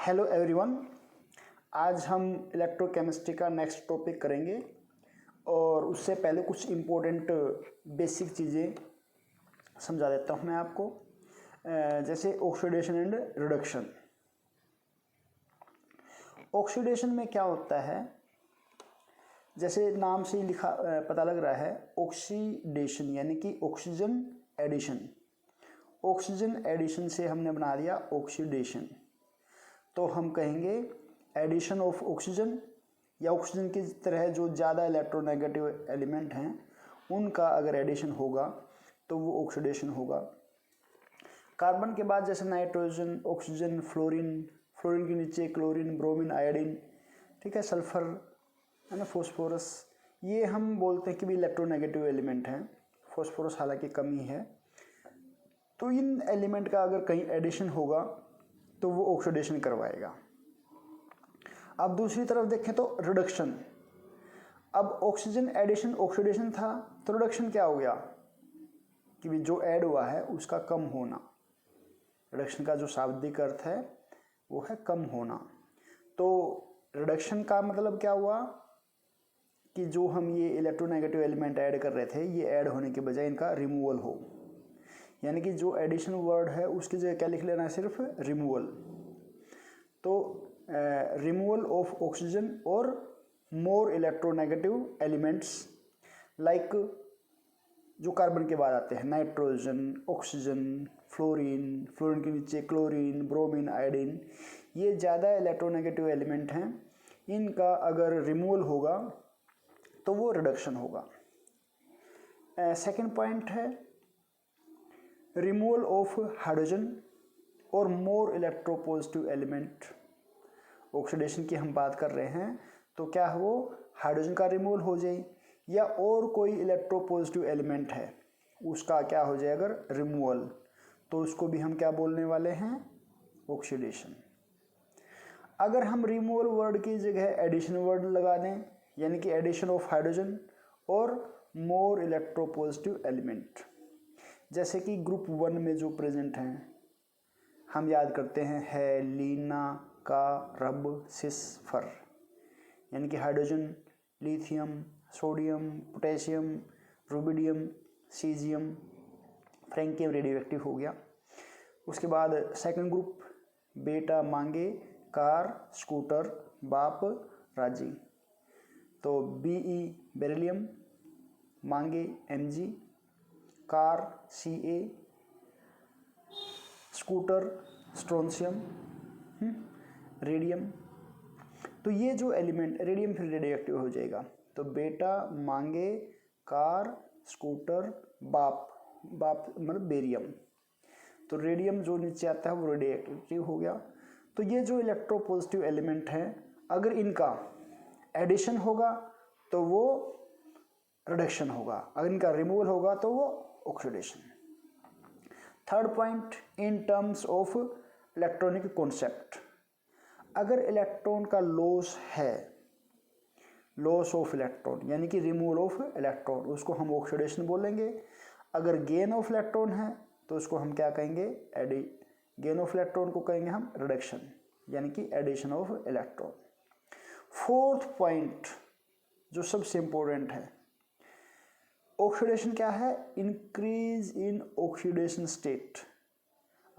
Hello everyone. आज हम electrochemistry का नेक्स्ट टॉपिक करेंगे और उससे पहले कुछ इम्पोर्टेंट बेसिक चीज़ें समझा देता हूँ मैं आपको। जैसे ऑक्सीडेशन एंड रिडक्शन। ऑक्सीडेशन में क्या होता है, जैसे नाम से ही लिखा पता लग रहा है, ऑक्सीडेशन यानी कि ऑक्सीजन एडिशन। ऑक्सीजन एडिशन से हमने बना दिया ऑक्सीडेशन। तो हम कहेंगे एडिशन ऑफ ऑक्सीजन, या ऑक्सीजन की तरह जो ज़्यादा इलेक्ट्रोनेगेटिव एलिमेंट हैं उनका अगर एडिशन होगा तो वो ऑक्सीडेशन होगा। कार्बन के बाद जैसे नाइट्रोजन, ऑक्सीजन, फ्लोरीन, फ्लोरीन के नीचे क्लोरीन, ब्रोमीन, आयोडीन, ठीक है, सल्फर है ना, फॉस्फोरस, ये हम बोलते हैं कि भी इलेक्ट्रोनेगेटिव एलिमेंट हैं। फॉस्फोरस हालांकि कमी है। तो इन एलिमेंट का अगर कहीं एडिशन होगा तो वो ऑक्सीडेशन करवाएगा। अब दूसरी तरफ देखें तो रिडक्शन। अब ऑक्सीजन एडिशन ऑक्सीडेशन था, तो रिडक्शन क्या हो गया कि भी जो ऐड हुआ है उसका कम होना। रिडक्शन का जो शाब्दिक अर्थ है वो है कम होना। तो रिडक्शन का मतलब क्या हुआ कि जो हम ये इलेक्ट्रोनेगेटिव एलिमेंट ऐड कर रहे थे, ये ऐड होने के बजाय इनका रिमूवल हो, यानी कि जो एडिशन वर्ड है उसकी जगह क्या लिख लेना है, सिर्फ रिमूवल। तो रिमूवल ऑफ ऑक्सीजन और मोर इलेक्ट्रोनेगेटिव एलिमेंट्स लाइक जो कार्बन के बाद आते हैं, नाइट्रोजन, ऑक्सीजन, फ्लोरीन, फ्लोरीन के नीचे क्लोरीन, ब्रोमीन, आयोडीन, ये ज़्यादा इलेक्ट्रोनेगेटिव एलिमेंट हैं। इनका अगर रिमूवल होगा तो वो रिडक्शन होगा। सेकंड पॉइंट है रिमूवल ऑफ हाइड्रोजन और मोर इलेक्ट्रोपॉजिटिव एलिमेंट। ऑक्सीडेशन की हम बात कर रहे हैं, तो क्या है वो हाइड्रोजन का रिमूवल हो जाए या और कोई इलेक्ट्रोपॉजिटिव एलिमेंट है उसका क्या हो जाए अगर रिमूवल, तो उसको भी हम क्या बोलने वाले हैं, ऑक्सीडेशन। अगर हम रिमूवल वर्ड की जगह एडिशन वर्ड लगा दें, यानी कि एडिशन ऑफ हाइड्रोजन और मोर इलेक्ट्रोपॉजिटिव एलिमेंट, जैसे कि ग्रुप 1 में जो प्रेजेंट हैं हम याद करते हैं है लीना का रब सिस फर, यानी कि hydrogen, lithium, sodium, potassium, rubidium, caesium, francium radioactive हो गया। उसके बाद सेकंड ग्रुप बेटा मांगे कार स्कूटर बाप राजी, तो बीई बेरिलियम, मांगे MG, car CA, scooter strontium, radium. तो ये जो एलिमेंट रेडियम फिर रेडियो एक्टिव हो जाएगा। तो बेटा मांगे कार स्कूटर बाप, बाप मतलब बेरियम, तो रेडियम जो नीचे आता है वो रेडियो एक्टिव हो गया। तो ये जो इलेक्ट्रोपॉजिटिव एलिमेंट हैं अगर इनका एडिशन होगा तो वो रिडक्शन होगा, अगर इनका रिमूवल होगा तो वो oxidation. Third point in terms of electronic concept. अगर इलेक्ट्रॉन का लॉस है, लॉस ऑफ इलेक्ट्रॉन यानी कि रिमूवल ऑफ इलेक्ट्रॉन, उसको हम ऑक्सीडेशन बोलेंगे। अगर गेन ऑफ इलेक्ट्रॉन है तो उसको हम क्या कहेंगे, गेन ऑफ इलेक्ट्रॉन को कहेंगे हम रिडक्शन, यानी कि addition of electron. Fourth point जो सबसे इंपॉर्टेंट है, ऑक्सीडेशन क्या है, इंक्रीज इन ऑक्सीडेशन स्टेट।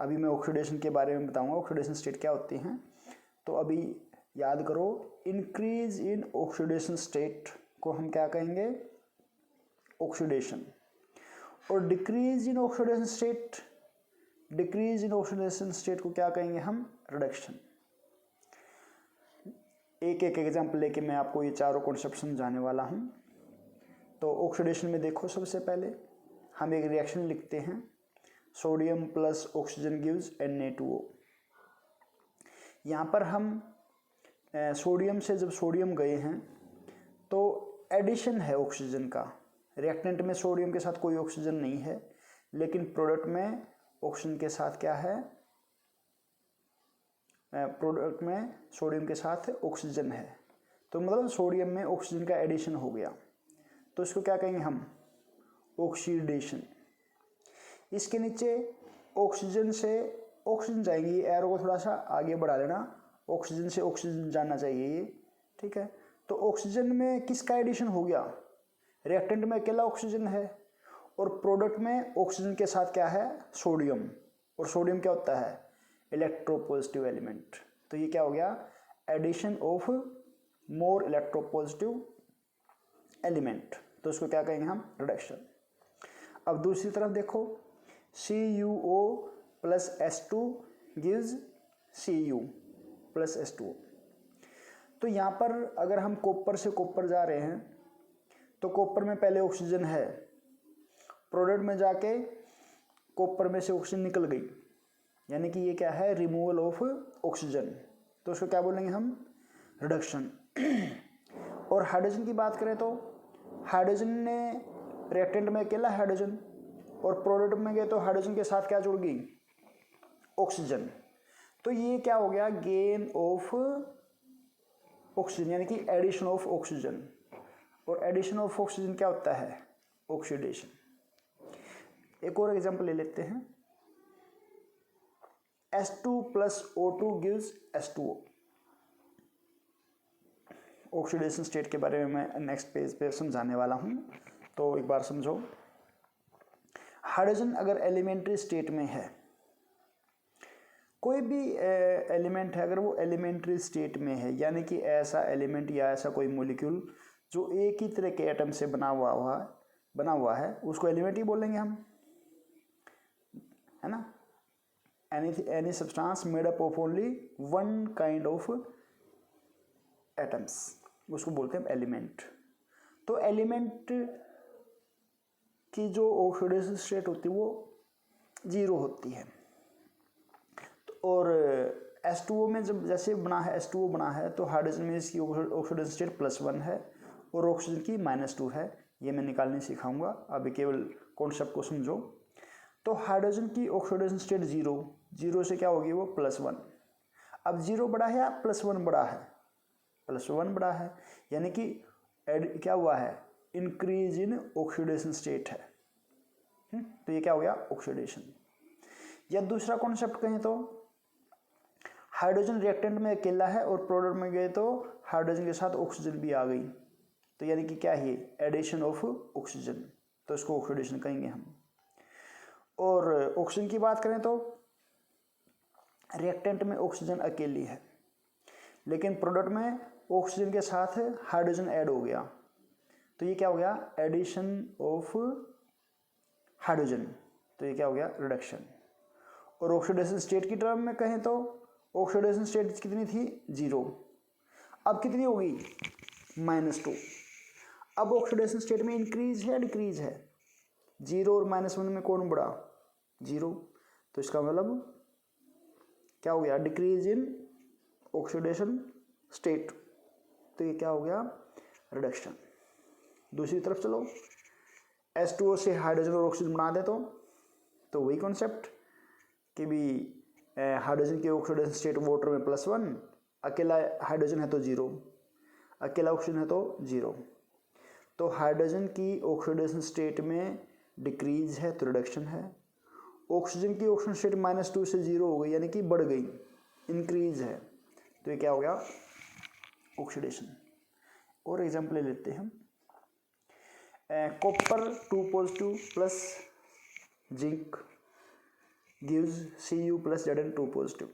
अभी मैं ऑक्सीडेशन के बारे में बताऊंगा ऑक्सीडेशन स्टेट क्या होती हैं। तो अभी याद करो, इंक्रीज इन ऑक्सीडेशन स्टेट को हम क्या कहेंगे, ऑक्सीडेशन। और decrease in oxidation state, decrease in oxidation state को क्या कहेंगे हम, रिडक्शन। एक एक एग्जाम्पल लेके मैं आपको ये चारों कॉन्सेप्ट समझाने वाला हूँ। तो ऑक्सीडेशन में देखो, सबसे पहले हम एक रिएक्शन लिखते हैं, sodium plus oxygen gives Na2O। यहाँ पर हम सोडियम से जब सोडियम गए हैं तो एडिशन है ऑक्सीजन का। रिएक्टेंट में सोडियम के साथ कोई ऑक्सीजन नहीं है, लेकिन प्रोडक्ट में ऑक्सीजन के साथ क्या है, प्रोडक्ट में सोडियम के साथ ऑक्सीजन है। तो मतलब सोडियम में ऑक्सीजन का एडिशन हो गया, तो इसको क्या कहेंगे हम, ऑक्सीडेशन। इसके नीचे ऑक्सीजन से ऑक्सीजन जाएंगी, एरो को थोड़ा सा आगे बढ़ा लेना, ऑक्सीजन से ऑक्सीजन जाना चाहिए ये, ठीक है। तो ऑक्सीजन में किसका एडिशन हो गया, रिएक्टेंट में अकेला ऑक्सीजन है और प्रोडक्ट में ऑक्सीजन के साथ क्या है, सोडियम, और सोडियम क्या होता है, इलेक्ट्रोपॉजिटिव एलिमेंट। तो ये क्या हो गया, addition of more electropositive element, तो इसको क्या कहेंगे हम, रिडक्शन। अब दूसरी तरफ देखो, CuO plus H2 gives Cu plus H2O। तो यहाँ पर अगर हम कॉपर से कॉपर जा रहे हैं तो कॉपर में पहले ऑक्सीजन है, प्रोडक्ट में जाके कॉपर में से ऑक्सीजन निकल गई, यानी कि ये क्या है, रिमूवल ऑफ ऑक्सीजन, तो उसको क्या बोलेंगे हम, रिडक्शन। और हाइड्रोजन की बात करें तो हाइड्रोजन ने रिएक्टेंट में अकेला हाइड्रोजन और प्रोडक्ट में गए तो हाइड्रोजन के साथ क्या जुड़ गई, ऑक्सीजन, तो ये क्या हो गया, गेन ऑफ ऑक्सीजन, यानी कि एडिशन ऑफ ऑक्सीजन। और एडिशन ऑफ ऑक्सीजन क्या होता है, ऑक्सीडेशन। एक और एग्जांपल ले लेते हैं, H2 plus O2 gives H2O। Oxidation state के बारे में मैं नेक्स्ट पेज पे समझाने वाला हूं, तो एक बार समझो। हाइड्रोजन अगर एलिमेंट्री स्टेट में है, कोई भी एलिमेंट है अगर वो एलिमेंट्री स्टेट में है, यानी कि ऐसा एलिमेंट या ऐसा कोई मॉलिक्यूल जो एक ही तरह के एटम से बना हुआ है, उसको एलिमेंट ही बोलेंगे हम, है ना। Any substance made up of only one kind of atoms, उसको बोलते हैं एलिमेंट। तो एलिमेंट की जो ऑक्सीडेशन स्टेट होती है वो 0 होती है। और H2O में जब जैसे बना है, H2O बना है, तो हाइड्रोजन में इसकी ऑक्सीडेशन स्टेट +1 है और ऑक्सीजन की -2 है। ये मैं निकालने सिखाऊंगा, अभी केवल कॉन्सेप्ट को समझो। तो हाइड्रोजन की ऑक्सीडेशन स्टेट 0 से क्या होगी वो +1। अब 0 बड़ा है या +1 बड़ा है, +1 बड़ा है, यानी कि क्या हुआ है, इंक्रीज इन ऑक्सीडेशन स्टेट है। तो ये क्या हो गया, ऑक्सीडेशन। या दूसरा कॉन्सेप्ट कहें तो हाइड्रोजन रिएक्टेंट में अकेला है और प्रोडक्ट में गए तो हाइड्रोजन के साथ ऑक्सीजन भी आ गई, तो यानी कि क्या है, एडिशन ऑफ ऑक्सीजन, तो इसको ऑक्सीडेशन कहेंगे हम। और ऑक्सीजन की बात करें तो रिएक्टेंट में ऑक्सीजन अकेली है, लेकिन प्रोडक्ट में ऑक्सीजन के साथ हाइड्रोजन ऐड हो गया, तो ये क्या हो गया, एडिशन ऑफ हाइड्रोजन, तो ये क्या हो गया, रिडक्शन। और ऑक्सीडेशन स्टेट की टर्म में कहें तो ऑक्सीडेशन स्टेट कितनी थी, 0, अब कितनी हो गई, -2। अब ऑक्सीडेशन स्टेट में इंक्रीज है डिक्रीज है, 0 और -1 में कौन बड़ा, 0, तो इसका मतलब क्या हो गया, डिक्रीज इन ऑक्सीडेशन स्टेट, तो ये क्या हो गया, रिडक्शन। दूसरी तरफ चलो, H2O से हाइड्रोजन और ऑक्सीजन बना दे तो वही कॉन्सेप्ट कि भी हाइड्रोजन की ऑक्सीडेशन स्टेट वाटर में +1, अकेला हाइड्रोजन है तो 0, अकेला ऑक्सीजन है तो 0। तो हाइड्रोजन की ऑक्सीडेशन स्टेट में डिक्रीज है तो रिडक्शन है, ऑक्सीजन की ऑक्सीजन स्टेट -2 से 0 हो गई, यानी कि बढ़ गई, इंक्रीज है, तो ये क्या हो गया, ऑक्सीडेशन। और एग्जाम्पल ले लेते हैं हम, copper 2+ plus zinc gives Cu plus Zn2+।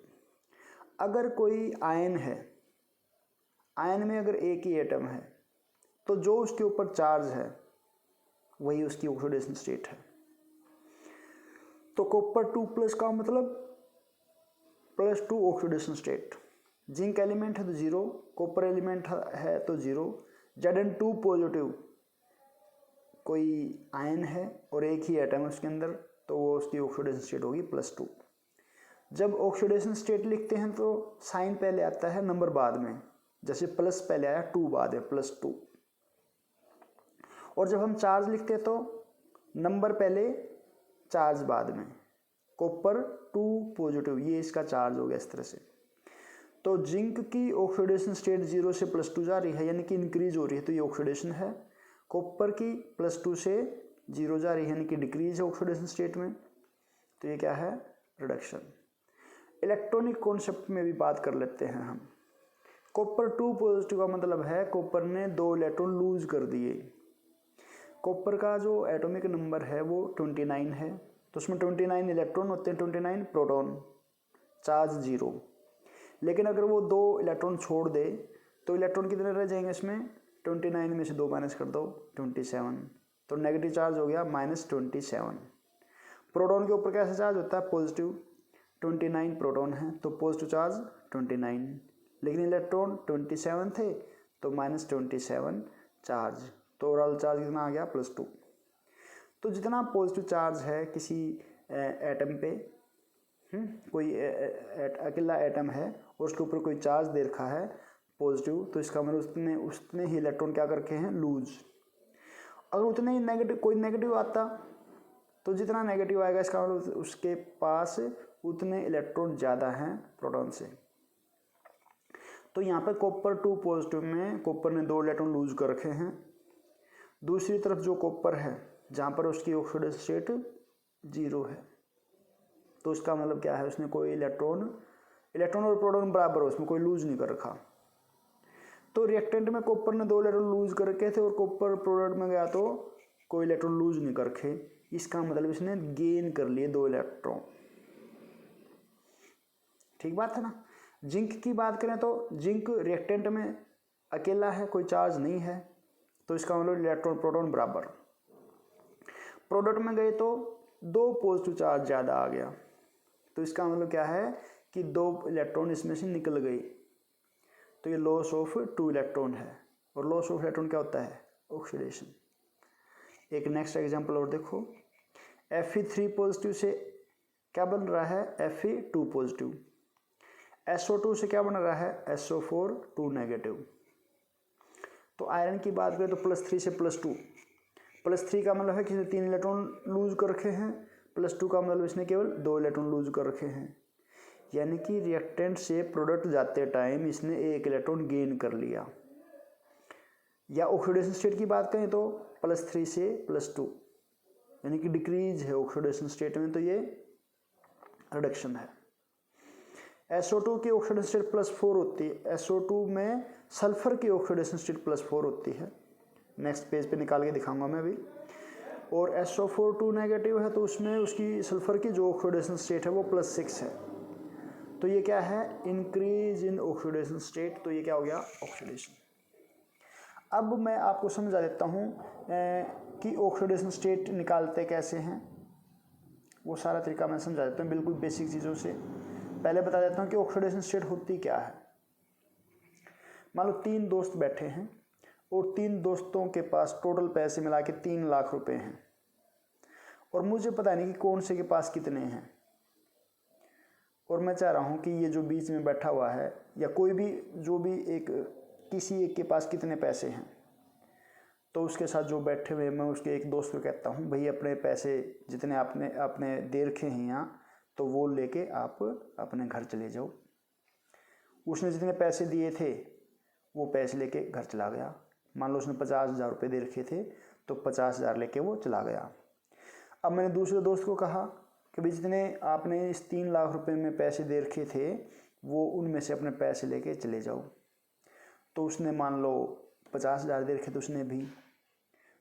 अगर कोई आयन है, आयन में अगर एक ही एटम है तो जो उसके ऊपर चार्ज है वही उसकी ऑक्सीडेशन स्टेट है। तो कॉपर 2+ का मतलब +2 ऑक्सीडेशन स्टेट, जिंक एलिमेंट है तो 0, कॉपर एलिमेंट है तो 0, Zn2+ कोई आयन है और एक ही एटम है उसके अंदर, तो वो उसकी ऑक्सीडेशन स्टेट होगी +2। जब ऑक्सीडेशन स्टेट लिखते हैं तो साइन पहले आता है, नंबर बाद में, जैसे प्लस पहले आया 2 बाद है, +2। और जब हम चार्ज लिखते हैं तो नंबर पहले चार्ज बाद में, कॉपर 2+, ये इसका चार्ज हो गया इस तरह से। तो जिंक की ऑक्सीडेशन स्टेट 0 से +2 जा रही है, यानी कि इंक्रीज हो रही है, तो ये ऑक्सीडेशन है। कॉपर की +2 से 0 जा रही है, यानी कि डिक्रीज है ऑक्सीडेशन स्टेट में, तो ये क्या है, रिडक्शन। इलेक्ट्रॉनिक कॉन्सेप्ट में भी बात कर लेते हैं हम। कॉपर 2 पॉजिटिव का मतलब है कॉपर ने 2 इलेक्ट्रॉन लूज कर दिए। कॉपर का जो एटॉमिक नंबर है वो 29 है, तो उसमें 29 इलेक्ट्रॉन होते हैं, 29 प्रोटॉन, चार्ज 0। लेकिन अगर वो 2 इलेक्ट्रॉन छोड़ दे तो इलेक्ट्रॉन कितने रह जाएंगे इसमें, 29 में से 2 माइनस कर दो 27, तो नेगेटिव चार्ज हो गया -27। प्रोटॉन के ऊपर कैसा चार्ज होता है, पॉजिटिव, 29 प्रोटॉन है तो पॉजिटिव चार्ज 29, लेकिन इलेक्ट्रॉन 27 थे तो -27 चार्ज, तो ओवरऑल चार्ज कितना आ गया +2। तो जितना पॉजिटिव चार्ज है किसी एटम पे, कोई अकेला एटम है और उसके ऊपर कोई चार्ज दे रखा है पॉजिटिव, तो इसका मतलब उतने ही इलेक्ट्रॉन क्या कर रखे हैं, लूज। अगर उतने ही नेगेटिव, कोई नेगेटिव आता तो जितना नेगेटिव आएगा इसका मतलब उसके पास उतने इलेक्ट्रॉन ज़्यादा हैं प्रोटॉन से। तो यहाँ पर कॉपर 2 पॉजिटिव में कॉपर ने 2 इलेक्ट्रॉन लूज कर रखे हैं। दूसरी तरफ जो कॉपर है जहाँ पर उसकी ऑक्सीडेशन स्टेट 0 है, तो इसका मतलब क्या है, उसने कोई इलेक्ट्रॉन और प्रोटॉन बराबर हो, उसमें कोई लूज नहीं कर रखा। तो रिएक्टेंट में कॉपर ने 2 इलेक्ट्रॉन लूज कर रखे थे और कॉपर प्रोडक्ट में गया तो कोई इलेक्ट्रॉन लूज नहीं कर रखे, इसका मतलब इसने गेन कर लिए 2 इलेक्ट्रॉन। ठीक बात है ना। जिंक की बात करें तो जिंक रिएक्टेंट में अकेला है, कोई चार्ज नहीं है, तो इसका मतलब इलेक्ट्रॉन प्रोटॉन बराबर। प्रोडक्ट में गए तो 2 पॉजिटिव चार्ज ज़्यादा आ गया, तो इसका मतलब क्या है कि 2 इलेक्ट्रॉन इसमें से निकल गए, तो ये लॉस ऑफ 2 इलेक्ट्रॉन है। और लॉस ऑफ इलेक्ट्रॉन क्या होता है, ऑक्सीडेशन। एक नेक्स्ट एग्जांपल और देखो, Fe3 पॉजिटिव से क्या बन रहा है, Fe2 पॉजिटिव। SO2 से क्या बन रहा है, SO4 2 नेगेटिव। तो आयरन की बात करें तो +3 से +2, +3 का मतलब है कि इसने 3 इलेक्ट्रॉन लूज कर रखे हैं, +2 का मतलब इसने केवल 2 इलेक्ट्रॉन लूज कर रखे हैं, यानी कि रिएक्टेंट से प्रोडक्ट जाते टाइम इसने 1 इलेक्ट्रॉन गेन कर लिया। या ऑक्सीडेशन स्टेट की बात करें तो +3 से +2, यानी कि डिक्रीज है ऑक्सीडेशन स्टेट में, तो ये रिडक्शन है। SO2 की ऑक्सीडेशन स्टेट +4 होती है, SO2 में सल्फर की ऑक्सीडेशन स्टेट +4 होती है, नेक्स्ट पेज पे निकाल के दिखाऊंगा मैं अभी। और SO4 2 नेगेटिव है तो उसमें उसकी सल्फर की जो ऑक्सीडेशन स्टेट है वो +6 है, तो ये क्या है, इंक्रीज इन ऑक्सीडेशन स्टेट, तो ये क्या हो गया, ऑक्सीडेशन। अब मैं आपको समझा देता हूँ कि ऑक्सीडेशन स्टेट निकालते कैसे हैं, वो सारा तरीका मैं समझा देता हूँ बिल्कुल बेसिक चीज़ों से। पहले बता देता हूँ कि ऑक्सीडेशन स्टेट होती क्या है। मान लो 3 दोस्त बैठे हैं और 3 दोस्तों के पास टोटल पैसे मिला के 3 लाख रुपए हैं, और मुझे पता नहीं कि कौन से के पास कितने हैं, और मैं चाह रहा हूँ कि ये जो बीच में बैठा हुआ है या कोई भी जो भी किसी एक के पास कितने पैसे हैं, तो उसके साथ जो बैठे हुए मैं उसके एक दोस्त को कहता हूँ, भाई अपने पैसे जितने आपने दे रखे हैं यहाँ, तो वो लेके आप अपने घर चले जाओ। उसने जितने पैसे दिए थे वो पैसे लेके घर चला गया। मान लो उसने 50,000 रुपये दे रखे थे तो 50,000 लेके वो चला गया। अब मैंने दूसरे दोस्त को कहा कि भाई जितने आपने इस 3 लाख रुपए में पैसे दे रखे थे वो उनमें से अपने पैसे लेके चले जाओ। तो उसने मान लो 50,000 दे रखे थे उसने भी,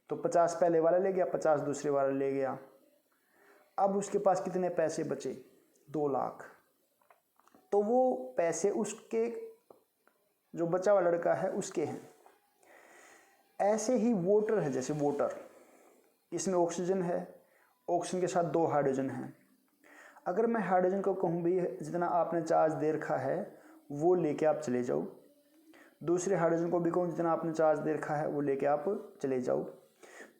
तो 50 पहले वाला ले गया, 50 दूसरे वाला ले गया। अब उसके पास कितने पैसे बचे, 2 लाख। तो वो पैसे उसके जो बचा हुआ लड़का है उसके हैं। ऐसे ही वाटर है, जैसे वाटर, इसमें ऑक्सीजन है, ऑक्सीजन के साथ 2 हाइड्रोजन हैं। अगर मैं हाइड्रोजन को कहूँ भी जितना आपने चार्ज दे रखा है वो लेके आप चले जाओ, दूसरे हाइड्रोजन को भी कहूँ जितना आपने चार्ज दे रखा है वो लेके आप चले जाओ,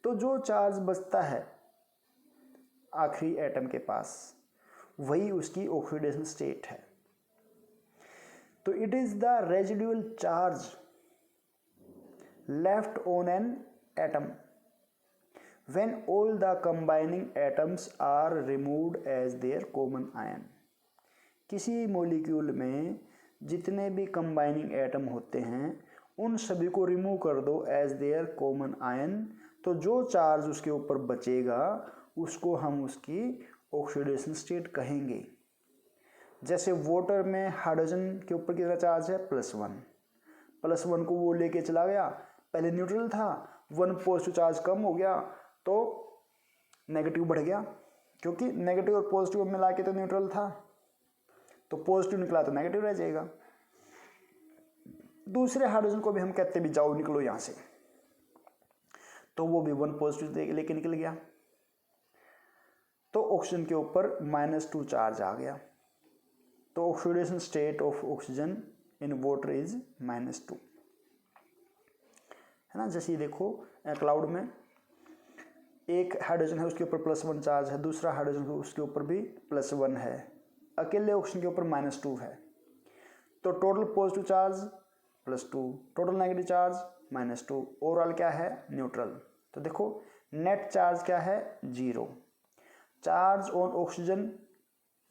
तो जो चार्ज बचता है आखिरी एटम के पास वही उसकी ऑक्सीडेशन स्टेट है। तो it is the residual charge left on an atom when all the combining atoms are removed as their common ion. किसी मॉलिक्यूल में जितने भी कंबाइनिंग एटम होते हैं उन सभी को रिमूव कर दो एज देयर कॉमन आयन, तो जो चार्ज उसके ऊपर बचेगा उसको हम उसकी ऑक्सीडेशन स्टेट कहेंगे। जैसे वाटर में हाइड्रोजन के ऊपर कितना चार्ज है, +1, +1 को वो लेके चला गया, पहले न्यूट्रल था, 1 पॉजिटिव चार्ज कम हो गया तो नेगेटिव बढ़ गया, क्योंकि नेगेटिव और पॉजिटिव मिला के तो न्यूट्रल था, तो पॉजिटिव निकला तो नेगेटिव रह जाएगा। दूसरे हाइड्रोजन को भी हम कहते भी जाओ निकलो यहाँ से, तो वो भी 1 पॉजिटिव लेके निकल गया, तो ऑक्सीजन के ऊपर -2 चार्ज आ गया। तो oxidation state of oxygen in water is -2, है ना। जैसे देखो क्लाउड में एक हाइड्रोजन है उसके ऊपर +1 चार्ज है, दूसरा हाइड्रोजन उसके ऊपर भी +1 है, अकेले ऑक्सीजन के ऊपर -2 है, तो total positive charge +2, total negative charge -2, overall क्या है, न्यूट्रल। तो देखो नेट चार्ज क्या है, 0। चार्ज ऑन ऑक्सीजन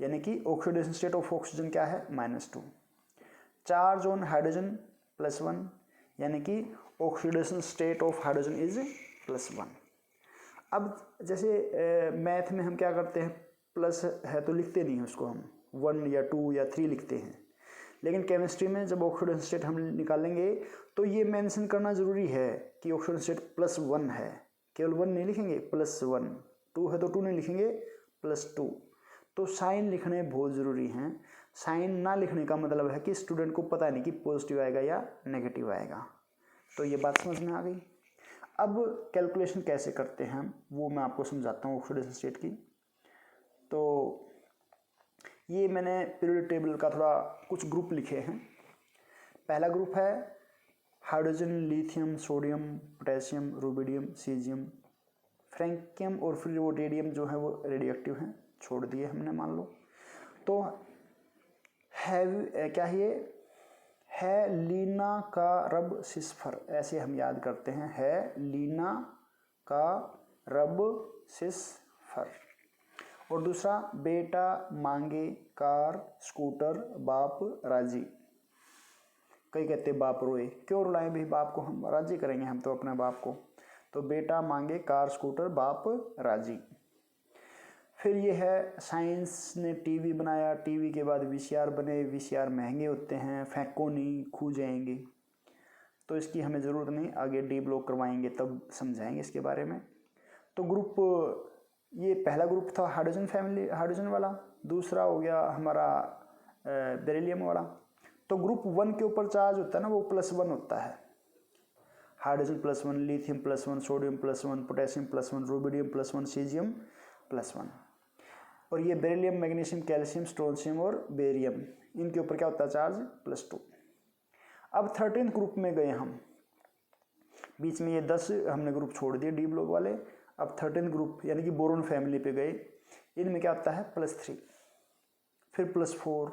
यानी कि ऑक्सीडेशन स्टेट ऑफ ऑक्सीजन क्या है, -2। चार्ज ऑन हाइड्रोजन +1 यानी कि oxidation state of hydrogen is +1। अब जैसे मैथ में हम क्या करते हैं, प्लस है तो लिखते नहीं हैं उसको, हम 1 या 2 या 3 लिखते हैं, लेकिन केमिस्ट्री में जब ऑक्सीडेशन स्टेट हम निकालेंगे तो ये मेंशन करना ज़रूरी है कि ऑक्सीडेशन स्टेट +1 है, केवल 1 नहीं लिखेंगे, +1, 2 है तो 2 नहीं लिखेंगे, +2। तो साइन लिखने बहुत ज़रूरी हैं। साइन ना लिखने का मतलब है कि स्टूडेंट को पता नहीं कि पॉजिटिव आएगा या नेगेटिव आएगा। तो ये बात समझ में आ गई। अब कैलकुलेशन कैसे करते हैं हम, वो मैं आपको समझाता हूँ ऑक्सीडेशन स्टेट की। तो ये मैंने पीरियोडिक टेबल का थोड़ा कुछ ग्रुप लिखे हैं। पहला ग्रुप है hydrogen, lithium, sodium, potassium, rubidium, caesium, francium और फिर वो रेडियम जो है वो रेडियोएक्टिव हैं, छोड़ दिए हमने मान लो। तो है क्या ये है लीना का रब सिस्फर, ऐसे हम याद करते हैं, है लीना का रब सिस्फर। और दूसरा बेटा मांगे कार स्कूटर बाप राजी। कई कहते बाप रोए, क्यों रुलाएं भी बाप को, हम राजी करेंगे हम तो अपने बाप को। तो बेटा मांगे कार स्कूटर बाप राजी। फिर ये है साइंस ने टीवी बनाया, टीवी के बाद वीसीआर बने, वीसीआर महंगे होते हैं, फेंको नहीं खो जाएंगे, तो इसकी हमें ज़रूरत नहीं, आगे डी ब्लॉक करवाएंगे तब समझाएंगे इसके बारे में। तो ग्रुप, ये पहला ग्रुप था हाइड्रोजन फैमिली, हाइड्रोजन वाला। दूसरा हो गया हमारा बेरिलियम वाला। तो ग्रुप 1 के ऊपर चार्ज होता है ना, वो +1 होता है। Hydrogen +1, lithium +1, sodium +1, potassium +1, rubidium +1, caesium +1। और ये बेरिलियम, मैग्नीशियम, कैल्शियम, स्ट्रोंशियम और बेरियम, इनके ऊपर क्या होता है चार्ज, +2। अब 13th ग्रुप में गए हम, बीच में ये 10 हमने ग्रुप छोड़ दिए डी ब्लॉक वाले। अब 13th ग्रुप यानी कि बोरोन फैमिली पे गए, इनमें क्या होता है +3, फिर +4,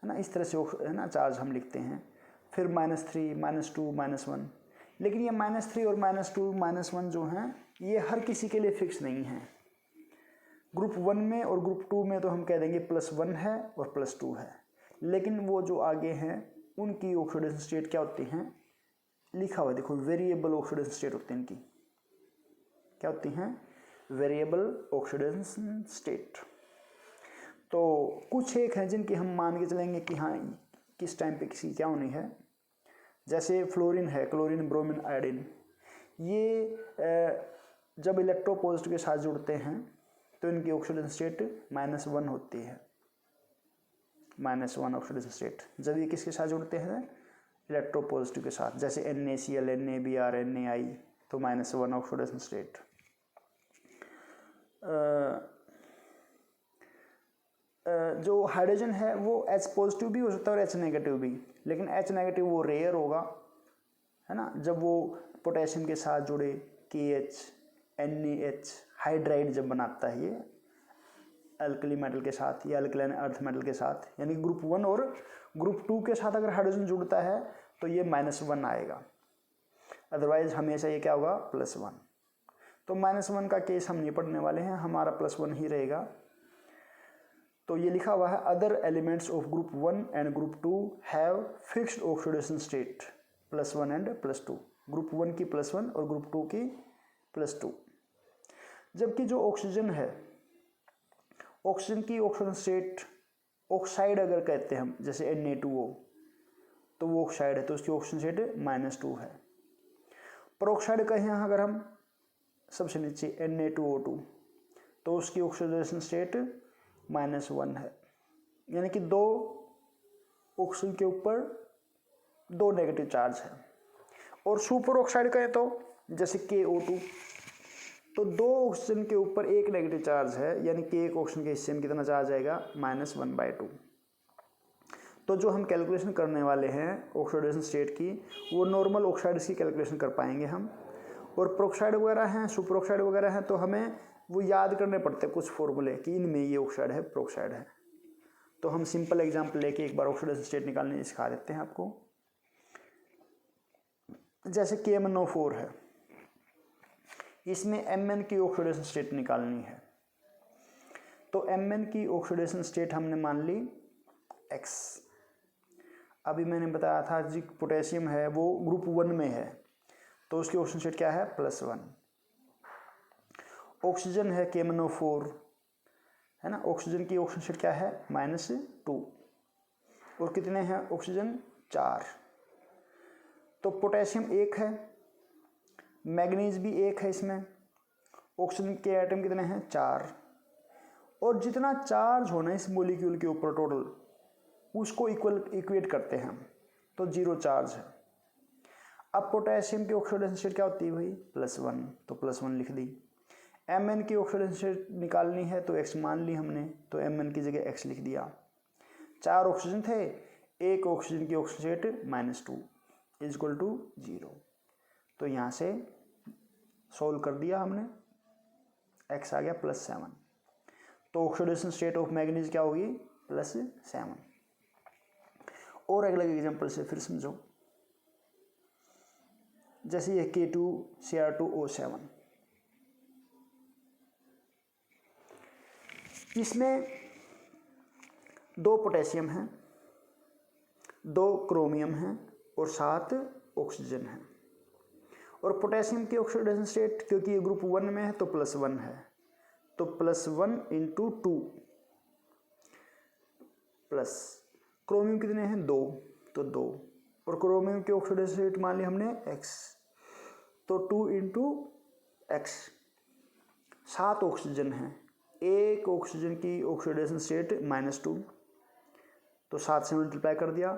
है ना, इस तरह से है ना चार्ज हम लिखते हैं। फिर -3, -2, -1। लेकिन ये -3 और -2, -1 जो हैं ये हर किसी के लिए फिक्स नहीं है। ग्रुप 1 में और ग्रुप 2 में तो हम कह देंगे +1 है और +2 है, लेकिन वो जो आगे हैं उनकी ऑक्सीडेशन स्टेट क्या होती हैं, लिखा हुआ देखो, वेरिएबल ऑक्सीडेशन स्टेट होती है इनकी, क्या होती हैं, वेरिएबल ऑक्सीडेशन स्टेट। तो कुछ एक हैं जिनकी हम मान के चलेंगे कि हाँ किस टाइम पे किसी क्या होनी है। जैसे फ्लोरीन है, क्लोरीन, ब्रोमीन, आयोडीन, ये जब इलेक्ट्रोपॉजिटिव के साथ जुड़ते हैं तो इनकी ऑक्सीडेशन स्टेट -1 होती है, -1 ऑक्सीडेशन स्टेट। जब ये किसके साथ जुड़ते हैं, इलेक्ट्रोपॉजिटिव के साथ, जैसे NaCl, NaBr, NaI, तो -1 ऑक्सीडेशन स्टेट। जो हाइड्रोजन है वो H पॉजिटिव भी हो सकता है और H नेगेटिव भी, लेकिन H नेगेटिव वो रेयर होगा, है ना। जब वो पोटेशियम के साथ जुड़े, KH, NaH हाइड्राइड जब बनाता है ये अल्कली मेटल के साथ या अल्कलाइन अर्थ मेटल के साथ, यानी ग्रुप 1 और ग्रुप 2 के साथ अगर हाइड्रोजन जुड़ता है तो ये -1 आएगा, अदरवाइज हमेशा ये क्या होगा, +1। तो -1 का केस हम नहीं पढ़ने वाले हैं, हमारा +1 ही रहेगा। तो ये लिखा हुआ है other elements of group 1 and group 2 have fixed oxidation state +1 and +2। Group 1 की +1 और ग्रुप 2 की +2। जबकि जो ऑक्सीजन है, ऑक्सीजन की ऑक्सीडेशन स्टेट ऑक्साइड अगर कहते हैं हम, जैसे Na2O, तो वो ऑक्साइड है तो उसकी ऑक्सीजन स्टेट -2 है। पेरोक्साइड कहें अगर हम, सबसे नीचे Na2O2, तो उसकी ऑक्सीडेशन स्टेट -1 है, यानी कि दो ऑक्सीजन के ऊपर दो नेगेटिव चार्ज है। और सुपर ऑक्साइड कहें तो जैसे KO2, तो दो ऑक्सीजन के ऊपर एक नेगेटिव चार्ज है, यानी कि एक ऑक्सीजन के हिस्से में कितना चार्ज आएगा, -1/2। तो जो हम कैलकुलेशन करने वाले हैं ऑक्सीडेशन स्टेट की, वो नॉर्मल ऑक्साइड्स की कैलकुलेशन कर पाएंगे हम। और पेरोक्साइड वगैरह हैं, सुपर ऑक्साइड वगैरह हैं, तो हमें वो याद करने पड़ते हैं कुछ फॉर्मूले कि इनमें ये ऑक्साइड है, पेरोक्साइड है। तो हम सिंपल एग्जांपल लेके एक बार ऑक्सीडेशन स्टेट निकालने सिखा देते हैं आपको। जैसे KMnO4 है, इसमें Mn की ऑक्सीडेशन स्टेट निकालनी है। तो Mn की ऑक्सीडेशन स्टेट हमने मान ली X। अभी मैंने बताया था जी पोटेशियम है वो ग्रुप 1 में है, तो उसकी ऑक्सीजन स्टेट क्या है, +1। ऑक्सीजन है KMnO4, है ना, ऑक्सीजन की ऑक्सीजन स्टेट क्या है, -2। और कितने हैं ऑक्सीजन, 4। तो पोटेशियम 1 है, मैग्नीज भी 1 है, इसमें ऑक्सीजन के एटम कितने हैं, 4। और जितना चार्ज होना है इस मॉलिक्यूल के ऊपर टोटल, उसको इक्वेट करते हैं हम, तो 0 चार्ज है। अब पोटेशियम की ऑक्सीडेशन स्टेट क्या होती है भाई, +1, तो +1 लिख दी। Mn की ऑक्सीडेशन स्टेट निकालनी है तो X मान ली हमने, तो Mn की जगह X लिख दिया। 4 ऑक्सीजन थे, एक ऑक्सीजन की ऑक्सीजन स्टेट -2 = 0। तो यहाँ से सोल्व कर दिया हमने, X आ गया +7। तो ऑक्सीडेशन स्टेट ऑफ मैग्नीज क्या होगी, +7। और अगले एग्जांपल से फिर समझो, जैसे ये K2Cr2O7, इसमें 2 पोटेशियम हैं, 2 क्रोमियम हैं और 7 ऑक्सीजन है। और पोटेशियम की ऑक्सीडेशन स्टेट क्योंकि ये ग्रुप 1 में है तो +1 है, तो +1 × 2 प्लस क्रोमियम कितने हैं, 2, तो 2। और क्रोमियम की ऑक्सीडेशन स्टेट मान ली हमने X, तो 2 × X। 7 ऑक्सीजन हैं, एक ऑक्सीजन की ऑक्सीडेशन स्टेट -2, तो 7 से मल्टीप्लाई कर दिया।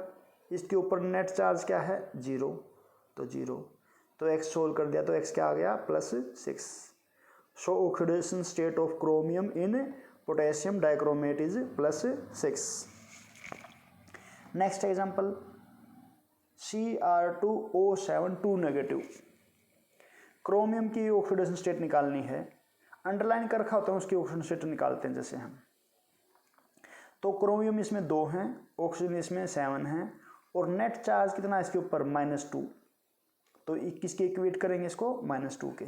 इसके ऊपर नेट चार्ज क्या है, 0, तो 0। तो X सोल्व कर दिया तो X क्या आ गया, +6। सो oxidation state of chromium in potassium dichromate is +6। Next example, Cr2O7 2-। Chromium की ऑक्सीडेशन स्टेट निकालनी है, अंडरलाइन कर रखा होता है उसकी ऑक्सीडेशन स्टेट निकालते हैं जैसे हम। तो क्रोमियम इसमें 2 हैं, ऑक्सीजन इसमें 7 हैं, और नेट चार्ज कितना इसके ऊपर, -2। तो किसके इक्वेट करेंगे इसको, -2 के।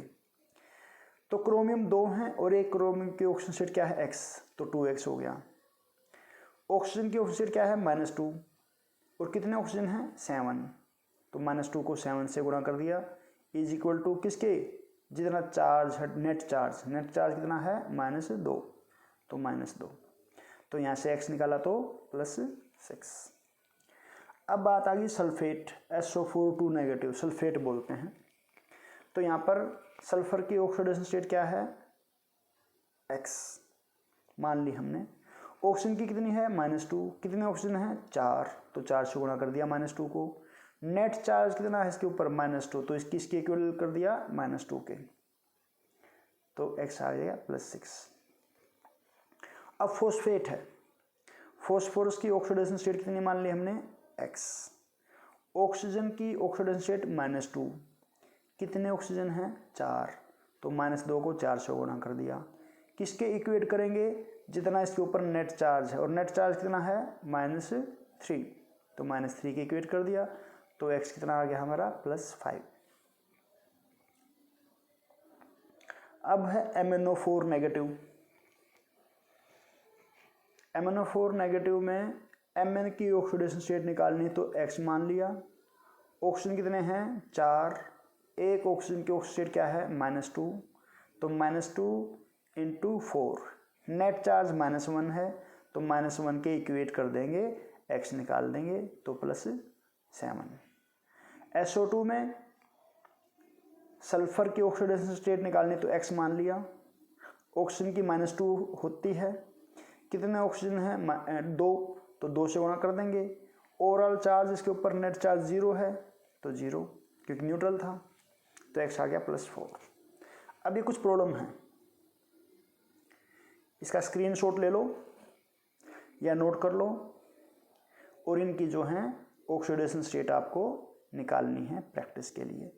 तो क्रोमियम 2 हैं और एक क्रोमियम की ऑक्सीजन स्टेट क्या है, X, तो 2X हो गया। ऑक्सीजन की ऑक्सीजन स्टेट क्या है, -2, और कितने ऑक्सीजन हैं, 7, तो -2 को 7 से गुणा कर दिया, = किसके, जितना चार्ज है नेट चार्ज कितना है, -2, तो -2। तो यहाँ से X निकाला तो +6। अब बात आ गई सल्फेट, SO4 2-, सल्फेट बोलते हैं। तो यहाँ पर सल्फर की ऑक्सीडेशन स्टेट क्या है, X मान ली हमने। ऑक्सीजन की कितनी है, -2, कितने ऑक्सीजन है, 4, तो 4 से गुणा कर दिया -2 को। नेट चार्ज कितना है इसके ऊपर, -2, तो इसके इक्वल कर दिया -2 के, तो X आ जाएगा +6। अब फॉस्फेट है, फॉस्फोरस की ऑक्सीडेशन स्टेट कितनी मान ली हमने, X। ऑक्सीजन की ऑक्सीडेशन स्टेट -2, कितने ऑक्सीजन हैं, 4, तो -2 को 4 से गुणा कर दिया। किसके इक्वेट करेंगे, जितना इसके ऊपर नेट चार्ज है, और नेट चार्ज कितना है, -3, तो -3 के इक्वेट कर दिया, तो X कितना आ गया हमारा, +5। अब है MnO4 नेगेटिव। MnO4 नेगेटिव में Mn की ऑक्सीडेशन स्टेट निकालनी, तो X मान लिया। ऑक्सीजन कितने हैं, 4, एक ऑक्सीजन की ऑक्सीजन स्टेट क्या है, -2, तो -2 × 4, नेट चार्ज -1 है, तो -1 के इक्वेट कर देंगे, x निकाल देंगे तो +7। SO2 में सल्फर की ऑक्सीडेशन स्टेट निकालनी तो x मान लिया, ऑक्सीजन की -2 होती है, कितने ऑक्सीजन है 2, तो 2 से गुणा कर देंगे। ओवरऑल चार्ज इसके ऊपर नेट चार्ज 0 है तो 0 क्योंकि न्यूट्रल था, तो x आ गया +4। अब ये कुछ प्रॉब्लम है, इसका स्क्रीनशॉट ले लो या नोट कर लो और इनकी जो है ऑक्सीडेशन स्टेट आपको निकालनी है प्रैक्टिस के लिए।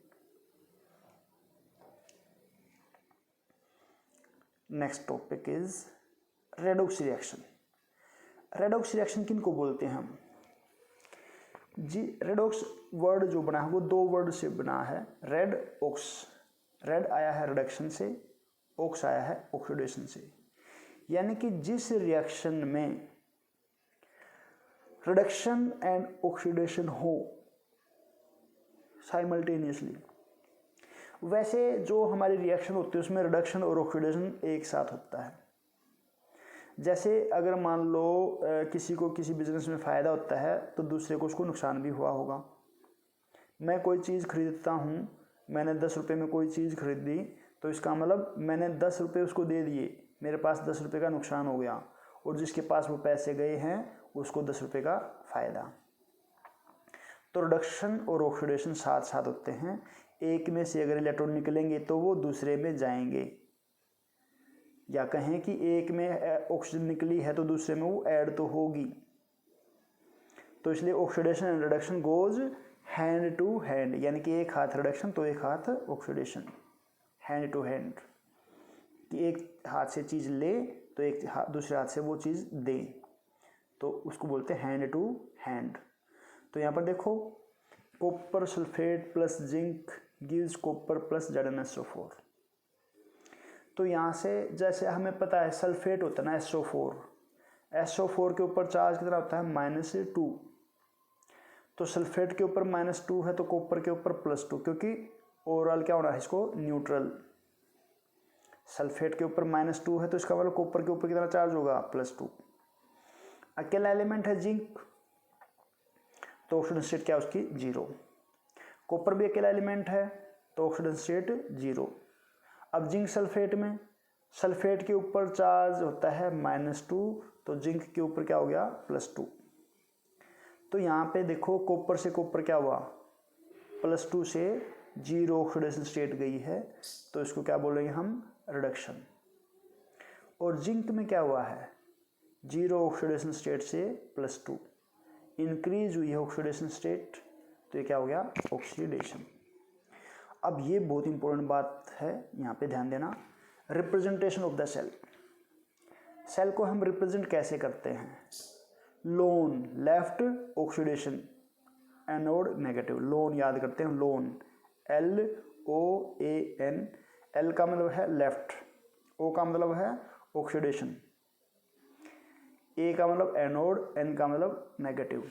Next topic is redox reaction. Redox reaction किनको बोलते हैं हम जी? रेडॉक्स वर्ड जो बना है वो 2 वर्ड से बना है, रेड ऑक्स। रेड आया है रिडक्शन से, ऑक्स आया है ऑक्सीडेशन से। यानी कि जिस रिएक्शन में रिडक्शन एंड ऑक्सीडेशन हो साइमल्टेनियसली, वैसे जो हमारी रिएक्शन होती है उसमें रिडक्शन और ऑक्सीडेशन एक साथ होता है। जैसे अगर मान लो किसी को किसी बिजनेस में फ़ायदा होता है तो दूसरे को उसको नुकसान भी हुआ होगा। मैं कोई चीज़ खरीदता हूँ, मैंने 10 रुपये में कोई चीज़ खरीदी, तो इसका मतलब मैंने 10 रुपये उसको दे दिए, मेरे पास 10 रुपये का नुकसान हो गया, और जिसके पास वो पैसे गए हैं उसको 10 रुपये का फ़ायदा। तो रिडक्शन और ऑक्सीडेशन साथ साथ होते हैं। एक में से अगर इलेक्ट्रॉन निकलेंगे तो वो दूसरे में जाएंगे, या कहें कि एक में ऑक्सीजन निकली है तो दूसरे में वो ऐड तो होगी। तो इसलिए oxidation and reduction goes hand to hand, यानी कि एक हाथ रिडक्शन तो एक हाथ ऑक्सीडेशन, हैंड टू हैंड, कि एक हाथ से चीज़ ले तो एक दूसरे हाथ से वो चीज़ दे, तो उसको बोलते हैं हैंड टू हैंड। तो यहाँ पर देखो, copper sulphate plus zinc gives copper plus ZnSO4। तो यहाँ से जैसे हमें पता है सल्फेट होता है ना SO4, SO4 के ऊपर चार्ज कितना होता है -2, तो सल्फेट के ऊपर -2 है तो कॉपर के ऊपर +2, क्योंकि ओवरऑल क्या होना है इसको न्यूट्रल। सल्फेट के ऊपर -2 है तो इसका मतलब कॉपर के ऊपर कितना चार्ज होगा +2। अकेला एलिमेंट है जिंक, तो ऑक्सीडेशन स्टेट क्या है उसकी 0। कॉपर भी अकेला एलिमेंट है तो ऑक्सीडेशन स्टेट 0। अब जिंक सल्फेट में सल्फेट के ऊपर चार्ज होता है -2, तो जिंक के ऊपर क्या हो गया +2। तो यहाँ पे देखो कॉपर से कॉपर क्या हुआ +2 से 0 ऑक्सीडेशन स्टेट गई है, तो इसको क्या बोलेंगे हम रिडक्शन। और जिंक में क्या हुआ है 0 ऑक्सीडेशन स्टेट से +2 इंक्रीज हुई है ऑक्सीडेशन स्टेट, तो ये क्या हो गया ऑक्सीडेशन। अब ये बहुत इंपॉर्टेंट बात है, यहाँ पे ध्यान देना। Representation of the cell, cell को हम रिप्रेजेंट कैसे करते हैं? Loan left oxidation, anode negative. Loan याद करते हैं, लोन LOAN, L का मतलब है लेफ्ट, O का मतलब है ऑक्सीडेशन, A का मतलब एनोड, N का मतलब नेगेटिव।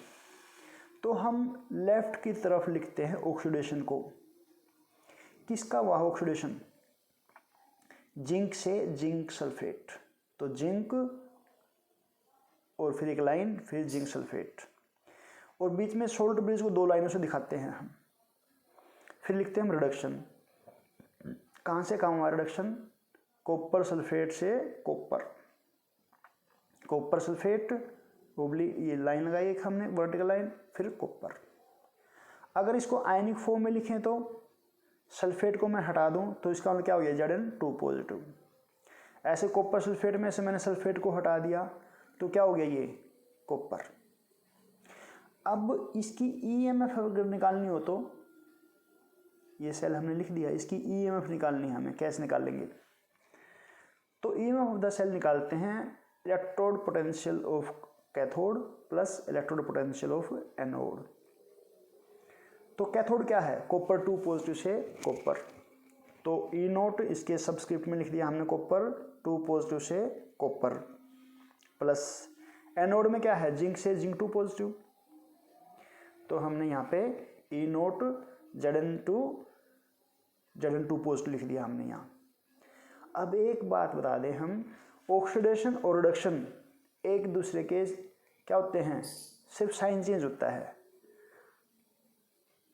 तो हम लेफ्ट की तरफ लिखते हैं ऑक्सीडेशन को। किसका हुआ ऑक्सीडेशन? जिंक से जिंक सल्फेट, तो जिंक और फिर एक लाइन, फिर जिंक सल्फेट, और बीच में सोल्ट ब्रिज को 2 लाइनों से दिखाते हैं हम। फिर लिखते हैं हम रिडक्शन। कहाँ से कहाँ हुआ रिडक्शन? कॉपर सल्फेट से कॉपर, कॉपर सल्फेट ओब्ली, ये लाइन लगाई एक हमने वर्टिकल लाइन, फिर कॉपर। अगर इसको आयनिक फॉर्म में लिखें तो सल्फेट को मैं हटा दूं तो इसका मतलब क्या हो गया Zn2 पॉजिटिव। ऐसे कॉपर सल्फेट में से मैंने सल्फेट को हटा दिया तो क्या हो गया ये कॉपर। अब इसकी EMF अगर निकालनी हो तो ये सेल हमने लिख दिया, इसकी EMF निकालनी है हमें, कैसे निकालेंगे? तो EMF ऑफ द सेल निकालते हैं electrode potential of cathode plus electrode potential of anode. तो कैथोड क्या है? कॉपर 2 पॉजिटिव से कॉपर, तो E0 इसके सबस्क्रिप्ट में लिख दिया हमने कॉपर 2 पॉजिटिव से कॉपर, प्लस एनोड में क्या है जिंक से जिंक 2 पॉजिटिव, तो हमने यहाँ पे E0 Zn2 पॉजिटिव लिख दिया हमने यहाँ। अब एक बात बता दें हम, ऑक्सीडेशन और रिडक्शन एक दूसरे के क्या होते हैं, सिर्फ साइन चेंज होता है।